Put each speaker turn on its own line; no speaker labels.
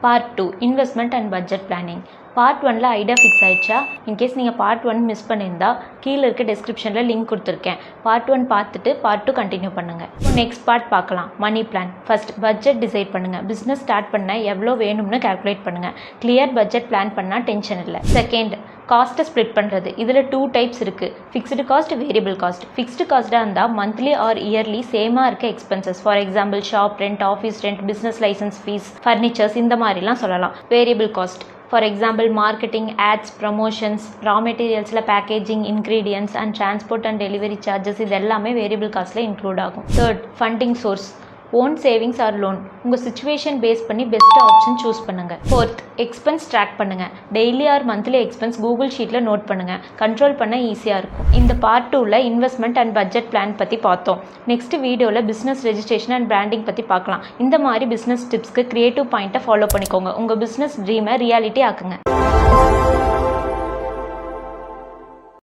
Part 2 investment and budget planning. Part 1ல idea fix ஆயிடுச்சா? In case நீங்கள் பார்ட் 1 மிஸ் பண்ணியிருந்தா கீழே இருக்க டிஸ்கிரிப்ஷனில் லிங்க் கொடுத்துருக்கேன். பார்ட் 1 பார்த்துட்டு பார்ட் 2 கண்டினியூ பண்ணுங்கள். நெக்ஸ்ட் பார்ட் பார்க்கலாம். Money plan. First budget decide பண்ணுங்கள். பிஸ்னஸ் ஸ்டார்ட் பண்ண எவ்வளோ வேணும்னு கால்குலேட் பண்ணுங்கள். கிளியர் பட்ஜெட் பிளான் பண்ணால் டென்ஷன் இல்லை. செகண்ட், காஸ்ட்டை ஸ்ப்ளிட் பண்ணுறது. இதில் 2 டைப்ஸ் இருக்குது. Fixed cost, variable cost. Fixed காஸ்ட்டாக இருந்தால் மந்த்லி ஆர் இயர்லி சேமாக இருக்க expenses. For example shop rent, office rent, business license fees, furnitures, இந்த மாதிரிலாம் சொல்லலாம். Variable cost for example marketing, ads, promotions, raw மெட்டீரியல்ஸில் packaging, ingredients and transport and delivery charges, இது எல்லாமே வேரியபிள் காஸ்ட்டில் இன்க்ளூட் ஆகும். Third, funding source. Own savings or loan. உங்கள் situation base பண்ணி பெஸ்ட் ஆப்ஷன் சூஸ் பண்ணுங்கள். ஃபோர்த், எக்ஸ்பென்ஸ் ட்ராக் பண்ணுங்கள். Daily or monthly expense Google ஷீட்டில் நோட் பண்ணுங்கள். கண்ட்ரோல் பண்ண ஈஸியாக இருக்கும். இந்த part 2ல investment and budget plan பற்றி பார்த்தோம். நெக்ஸ்ட் வீடியோவில் பிஸ்னஸ் ரெஜிஸ்ட்ரேஷன் அண்ட் பிராண்டிங் பற்றி பார்க்கலாம். இந்த மாதிரி பிஸ்னஸ் டிப்ஸ்க்கு கிரியேட்டிவ் பாயிண்ட்டை ஃபாலோ பண்ணிக்கோங்க. உங்கள் பிஸ்னஸ் ட்ரீமை ரியாலிட்டி ஆக்குங்க.